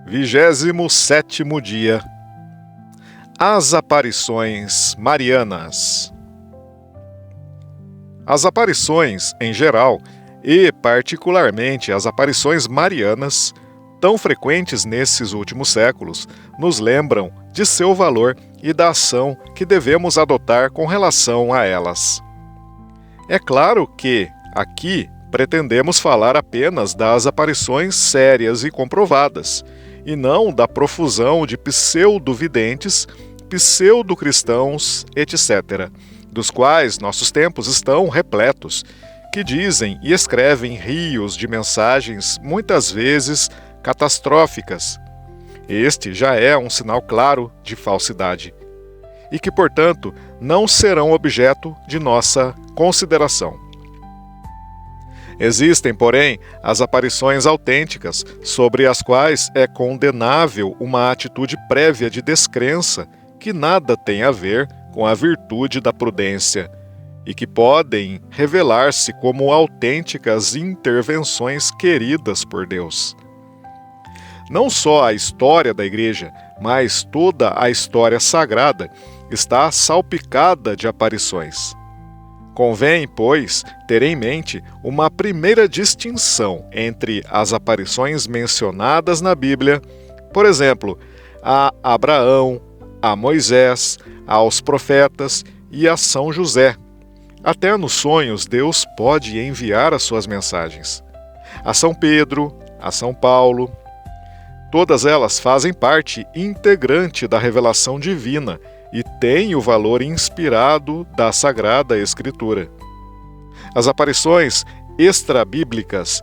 27º dia. As aparições marianas. As aparições, em geral, e particularmente as aparições marianas, tão frequentes nesses últimos séculos, nos lembram de seu valor e da ação que devemos adotar com relação a elas. É claro que, aqui, pretendemos falar apenas das aparições sérias e comprovadas, e não da profusão de pseudo-videntes, pseudo-cristãos, etc., dos quais nossos tempos estão repletos, que dizem e escrevem rios de mensagens, muitas vezes catastróficas. Este já é um sinal claro de falsidade, e que, portanto, não serão objeto de nossa consideração. Existem, porém, as aparições autênticas, sobre as quais é condenável uma atitude prévia de descrença que nada tem a ver com a virtude da prudência e que podem revelar-se como autênticas intervenções queridas por Deus. Não só a história da Igreja, mas toda a história sagrada está salpicada de aparições. Convém, pois, ter em mente uma primeira distinção entre as aparições mencionadas na Bíblia, por exemplo, a Abraão, a Moisés, aos profetas e a São José. Até nos sonhos Deus pode enviar as suas mensagens. A São Pedro, a São Paulo. Todas elas fazem parte integrante da revelação divina e têm o valor inspirado da Sagrada Escritura. As aparições extrabíblicas,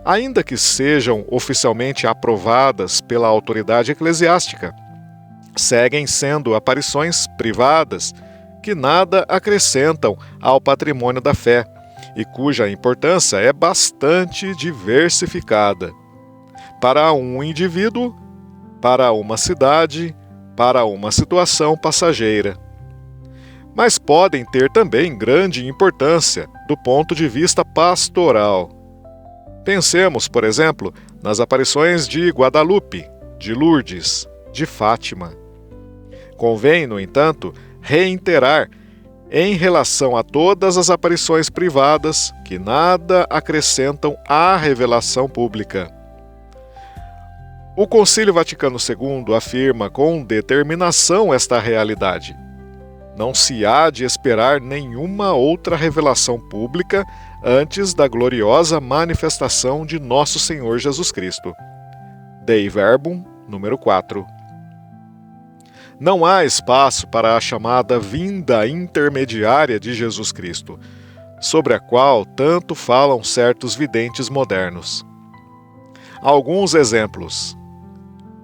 ainda que sejam oficialmente aprovadas pela autoridade eclesiástica, seguem sendo aparições privadas que nada acrescentam ao patrimônio da fé e cuja importância é bastante diversificada. Para um indivíduo, para uma cidade, para uma situação passageira. Mas podem ter também grande importância do ponto de vista pastoral. Pensemos, por exemplo, nas aparições de Guadalupe, de Lourdes, de Fátima. Convém, no entanto, reiterar, em relação a todas as aparições privadas, que nada acrescentam à revelação pública. O Concílio Vaticano II afirma com determinação esta realidade. Não se há de esperar nenhuma outra revelação pública antes da gloriosa manifestação de Nosso Senhor Jesus Cristo. Dei Verbum, número 4. Não há espaço para a chamada vinda intermediária de Jesus Cristo, sobre a qual tanto falam certos videntes modernos. Alguns exemplos.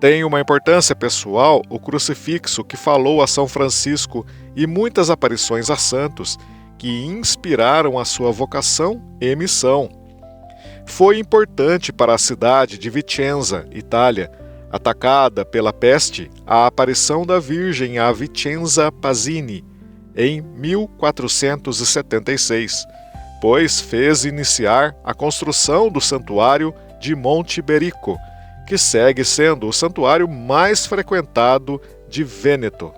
Tem uma importância pessoal o crucifixo que falou a São Francisco e muitas aparições a santos que inspiraram a sua vocação e missão. Foi importante para a cidade de Vicenza, Itália, atacada pela peste, a aparição da Virgem a Vicenza Pasini, em 1476, pois fez iniciar a construção do santuário de Monte Berico, que segue sendo o santuário mais frequentado de Vêneto.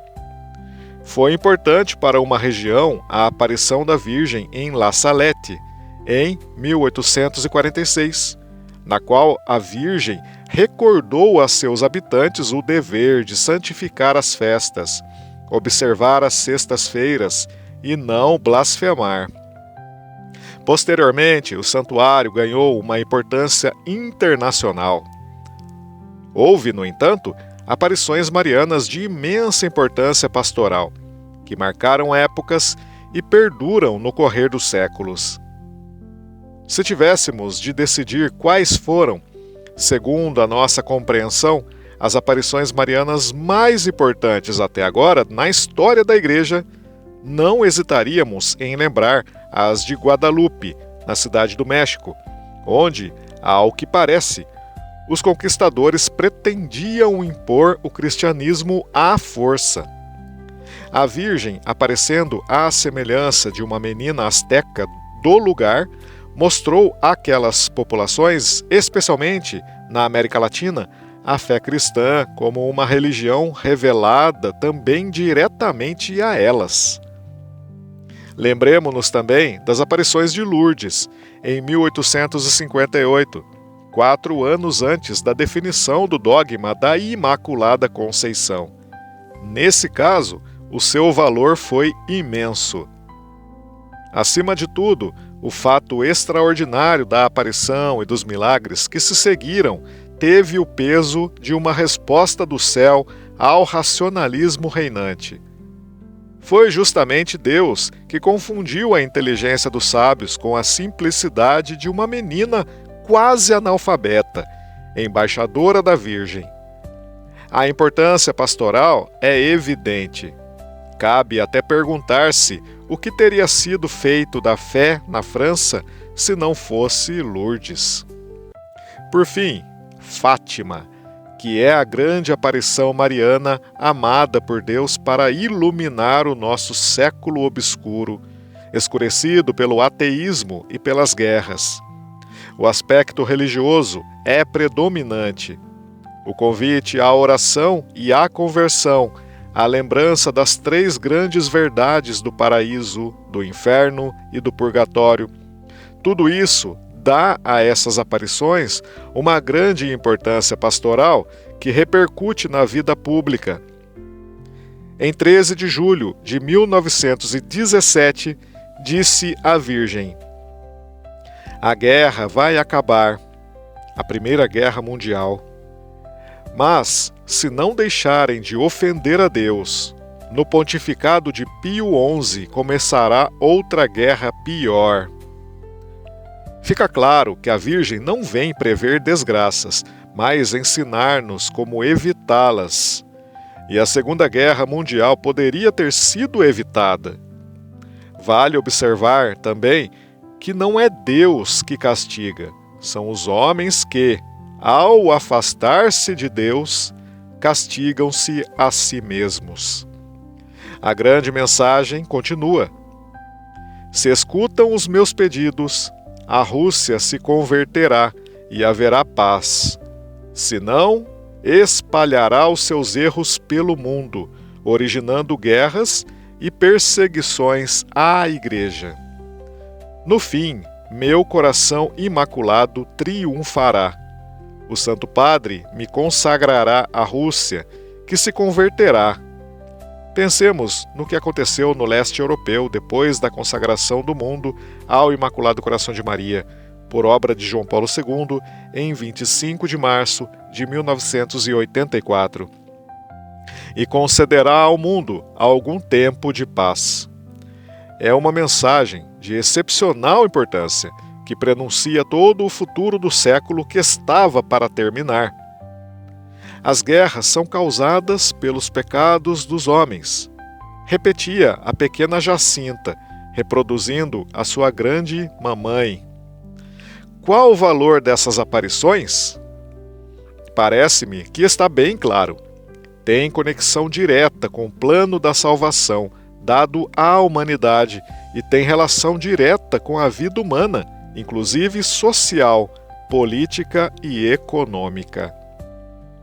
Foi importante para uma região a aparição da Virgem em La Salette, em 1846, na qual a Virgem recordou a seus habitantes o dever de santificar as festas, observar as sextas-feiras e não blasfemar. Posteriormente, o santuário ganhou uma importância internacional. Houve, no entanto, aparições marianas de imensa importância pastoral, que marcaram épocas e perduram no correr dos séculos. Se tivéssemos de decidir quais foram, segundo a nossa compreensão, as aparições marianas mais importantes até agora na história da Igreja, não hesitaríamos em lembrar as de Guadalupe, na cidade do México, onde, ao que parece, os conquistadores pretendiam impor o cristianismo à força. A Virgem, aparecendo à semelhança de uma menina asteca do lugar, mostrou àquelas populações, especialmente na América Latina, a fé cristã como uma religião revelada também diretamente a elas. Lembremos-nos também das aparições de Lourdes, em 1858, 4 anos antes da definição do dogma da Imaculada Conceição. Nesse caso, o seu valor foi imenso. Acima de tudo, o fato extraordinário da aparição e dos milagres que se seguiram teve o peso de uma resposta do céu ao racionalismo reinante. Foi justamente Deus que confundiu a inteligência dos sábios com a simplicidade de uma menina quase analfabeta, embaixadora da Virgem. A importância pastoral é evidente. Cabe até perguntar-se o que teria sido feito da fé na França se não fosse Lourdes. Por fim, Fátima, que é a grande aparição mariana amada por Deus para iluminar o nosso século obscuro, escurecido pelo ateísmo e pelas guerras. O aspecto religioso é predominante. O convite à oração e à conversão, a lembrança das 3 grandes verdades do paraíso, do inferno e do purgatório. Tudo isso dá a essas aparições uma grande importância pastoral que repercute na vida pública. Em 13 de julho de 1917, disse a Virgem: "A guerra vai acabar, a Primeira Guerra Mundial. Mas, se não deixarem de ofender a Deus, no pontificado de Pio XI começará outra guerra pior." Fica claro que a Virgem não vem prever desgraças, mas ensinar-nos como evitá-las. E a Segunda Guerra Mundial poderia ter sido evitada. Vale observar também que não é Deus que castiga, são os homens que, ao afastar-se de Deus, castigam-se a si mesmos. A grande mensagem continua: "Se escutam os meus pedidos, a Rússia se converterá e haverá paz. Se não, espalhará os seus erros pelo mundo, originando guerras e perseguições à Igreja. No fim, meu coração imaculado triunfará. O Santo Padre me consagrará à Rússia, que se converterá." Pensemos no que aconteceu no leste europeu depois da consagração do mundo ao Imaculado Coração de Maria, por obra de João Paulo II, em 25 de março de 1984. E concederá ao mundo algum tempo de paz. É uma mensagem de excepcional importância, que prenuncia todo o futuro do século que estava para terminar. As guerras são causadas pelos pecados dos homens, repetia a pequena Jacinta, reproduzindo a sua grande mamãe. Qual o valor dessas aparições? Parece-me que está bem claro. Tem conexão direta com o plano da salvação dado à humanidade e tem relação direta com a vida humana, inclusive social, política e econômica.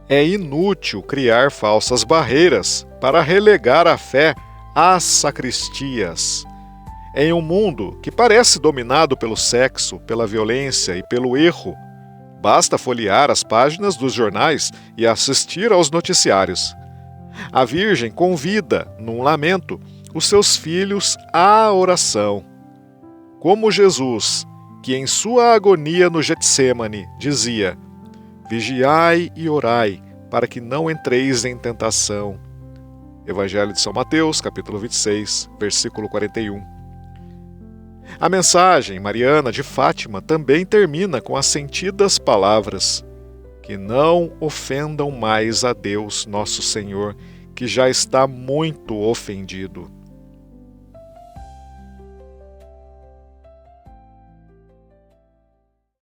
É inútil criar falsas barreiras para relegar a fé às sacristias. Em um mundo que parece dominado pelo sexo, pela violência e pelo erro, basta folhear as páginas dos jornais e assistir aos noticiários. A Virgem convida, num lamento, os seus filhos à oração. Como Jesus, que em sua agonia no Getsêmani dizia: "Vigiai e orai, para que não entreis em tentação." Evangelho de São Mateus, capítulo 26, versículo 41. A mensagem mariana de Fátima também termina com as sentidas palavras: "Que não ofendam mais a Deus, nosso Senhor, que já está muito ofendido."